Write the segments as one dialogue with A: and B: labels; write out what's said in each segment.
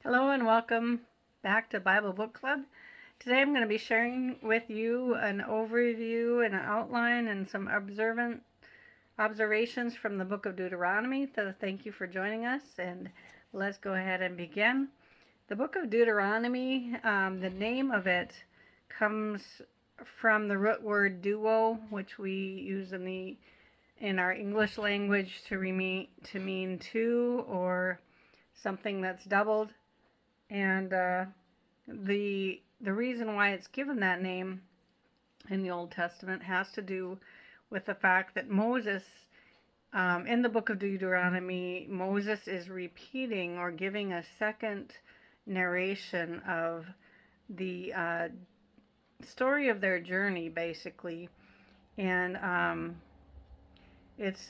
A: Hello and welcome back to Bible Book Club. Today I'm going to be sharing with you an overview and an outline and some observations from the book of Deuteronomy. So thank you for joining us, and let's go ahead and begin. The book of Deuteronomy, the name of it comes from the root word duo, which we use in our English language to mean two or something that's doubled. And the reason why it's given that name in the Old Testament has to do with the fact that Moses, in the book of Deuteronomy, Moses is repeating or giving a second narration of the story of their journey, basically. And it's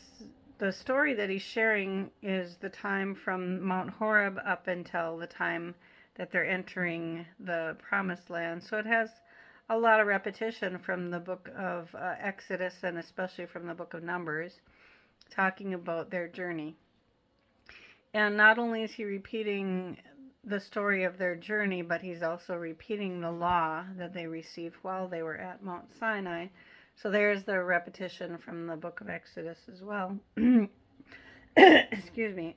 A: the story that he's sharing is the time from Mount Horeb up until the time that they're entering the Promised Land. So it has a lot of repetition from the book of Exodus and especially from the book of Numbers, talking about their journey. And not only is he repeating the story of their journey, but he's also repeating the law that they received while they were at Mount Sinai. So there's the repetition from the book of Exodus as well. Excuse me.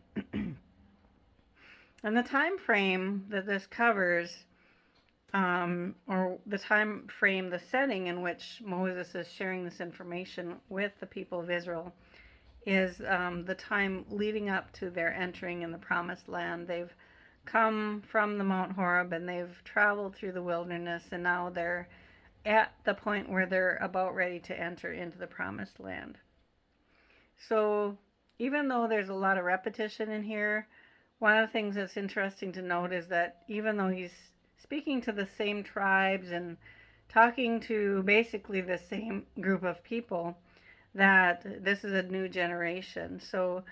A: And the time frame that this covers, or the time frame, the setting in which Moses is sharing this information with the people of Israel, is the time leading up to their entering in the Promised Land. They've come from the Mount Horeb and they've traveled through the wilderness, and now they're at the point where they're about ready to enter into the Promised Land. So even though there's a lot of repetition in here, one of the things that's interesting to note is that even though he's speaking to the same tribes and talking to basically the same group of people, that this is a new generation. So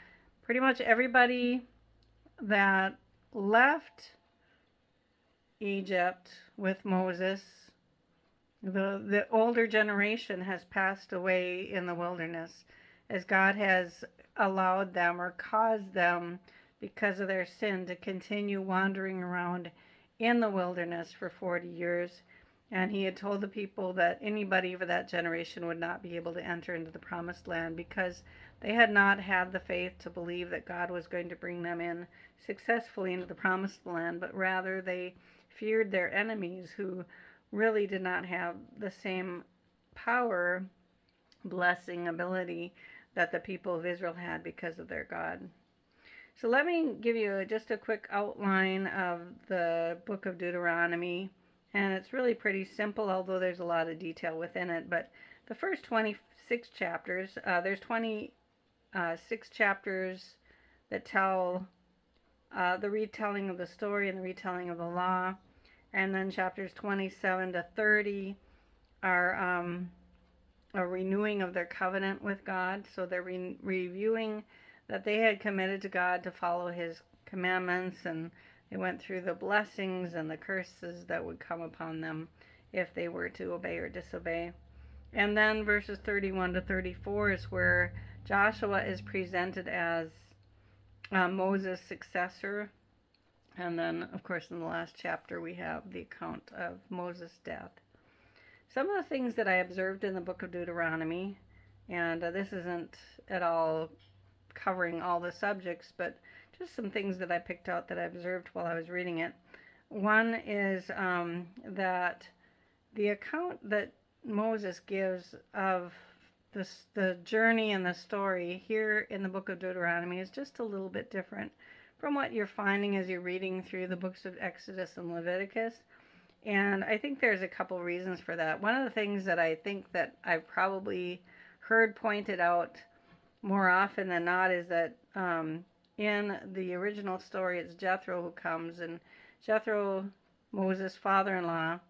A: pretty much everybody that left Egypt with Moses, the older generation has passed away in the wilderness, as God has allowed them or caused them, because of their sin, to continue wandering around in the wilderness for 40 years. And he had told the people that anybody of that generation would not be able to enter into the Promised Land because they had not had the faith to believe that God was going to bring them in successfully into the Promised Land, but rather they feared their enemies, who really did not have the same power, blessing, ability that the people of Israel had because of their God. So let me give you just a quick outline of the book of Deuteronomy, and it's really pretty simple, although there's a lot of detail within it. But the first 26 chapters, there's 26 chapters that tell the retelling of the story and the retelling of the law, and then chapters 27 to 30 are a renewing of their covenant with God. So they're reviewing that they had committed to God to follow his commandments, and they went through the blessings and the curses that would come upon them if they were to obey or disobey. And then verses 31 to 34 is where Joshua is presented as Moses' successor. And then, of course, in the last chapter, we have the account of Moses' death. Some of the things that I observed in the book of Deuteronomy, and this isn't at all covering all the subjects, but just some things that I picked out that I observed while I was reading it. One is that the account that Moses gives of the journey and the story here in the book of Deuteronomy is just a little bit different from what you're finding as you're reading through the books of Exodus and Leviticus. And I think there's a couple reasons for that. One of the things that I think that I've probably heard pointed out more often than not is that in the original story, it's Jethro who comes, and Jethro, Moses' father-in-law,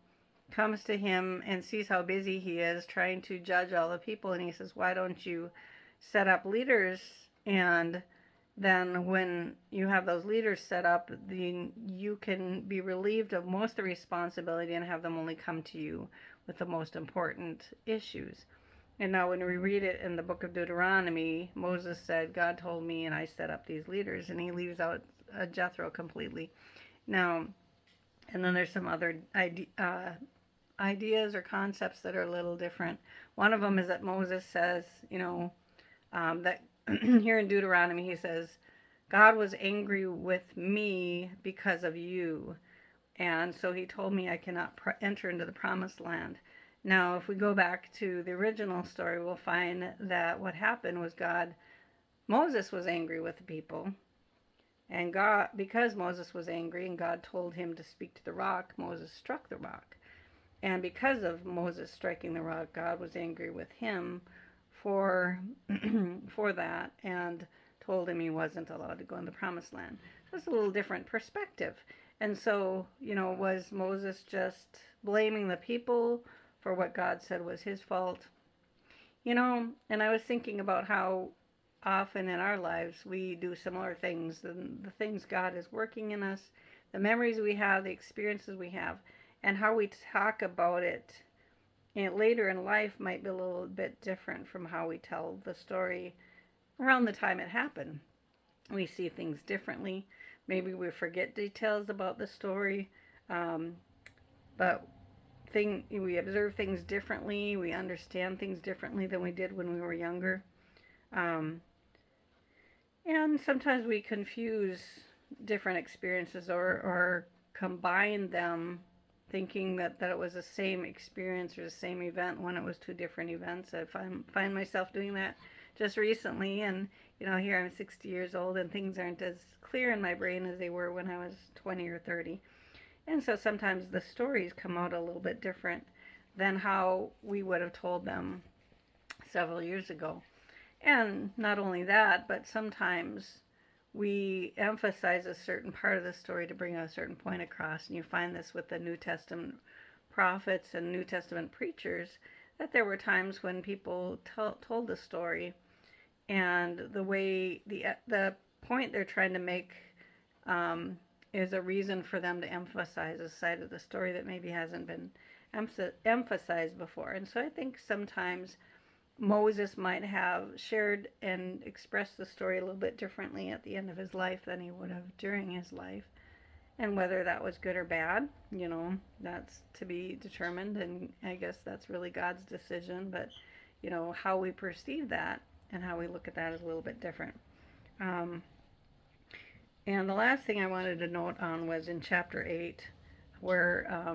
A: comes to him and sees how busy he is trying to judge all the people, and he says, why don't you set up leaders, and then when you have those leaders set up, you can be relieved of most of the responsibility and have them only come to you with the most important issues. And now when we read it in the book of Deuteronomy, Moses said, God told me and I set up these leaders, and he leaves out Jethro completely. Now, and then there's some other ideas or concepts that are a little different. One of them is that Moses says, that here in Deuteronomy, he says, God was angry with me because of you. And so he told me I cannot enter into the promised land. Now, if we go back to the original story, we'll find that what happened was Moses was angry with the people. And God, because Moses was angry and God told him to speak to the rock, Moses struck the rock. And because of Moses striking the rock, God was angry with him for for that and told him he wasn't allowed to go in the promised land. So it's a little different perspective. And so, was Moses just blaming the people for what God said was his fault? And I was thinking about how often in our lives we do similar things, and the things God is working in us, the memories we have, the experiences we have, and how we talk about it later in life might be a little bit different from how we tell the story around the time it happened. We see things differently. Maybe we forget details about the story, but we observe things differently. We understand things differently than we did when we were younger. Um, and sometimes we confuse different experiences or combine them thinking that it was the same experience or the same event when it was two different events. I find myself doing that just recently, and here I'm 60 years old and things aren't as clear in my brain as they were when I was 20 or 30. And so sometimes the stories come out a little bit different than how we would have told them several years ago. And not only that, but sometimes we emphasize a certain part of the story to bring a certain point across. And you find this with the New Testament prophets and New Testament preachers, that there were times when people told the story, and the way the point they're trying to make is a reason for them to emphasize a side of the story that maybe hasn't been emphasized before. And so I think sometimes Moses might have shared and expressed the story a little bit differently at the end of his life than he would have during his life. And whether that was good or bad, that's to be determined. And I guess that's really God's decision. But, how we perceive that and how we look at that is a little bit different. And the last thing I wanted to note on was in chapter 8, where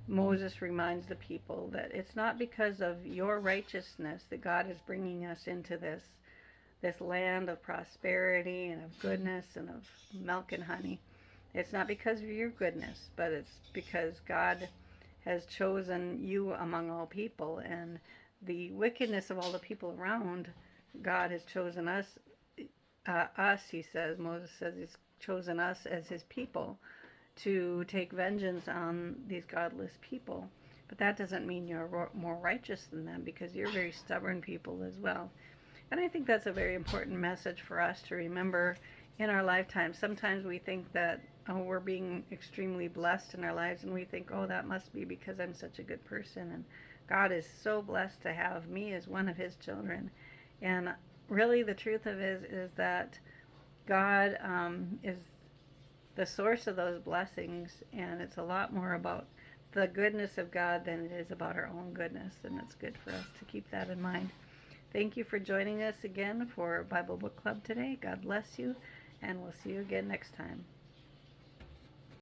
A: Moses reminds the people that it's not because of your righteousness that God is bringing us into this land of prosperity and of goodness and of milk and honey. It's not because of your goodness, but it's because God has chosen you among all people, and the wickedness of all the people around, God has chosen us, he says, Moses says he's chosen us as his people to take vengeance on these godless people. But that doesn't mean you're more righteous than them, because you're very stubborn people as well. And I think that's a very important message for us to remember in our lifetime. Sometimes we think that we're being extremely blessed in our lives, and we think, that must be because I'm such a good person, and God is so blessed to have me as one of his children. And really the truth of it is that God is the source of those blessings, and it's a lot more about the goodness of God than it is about our own goodness, and it's good for us to keep that in mind. Thank you for joining us again for Bible Book Club today. God bless you, and we'll see you again next time.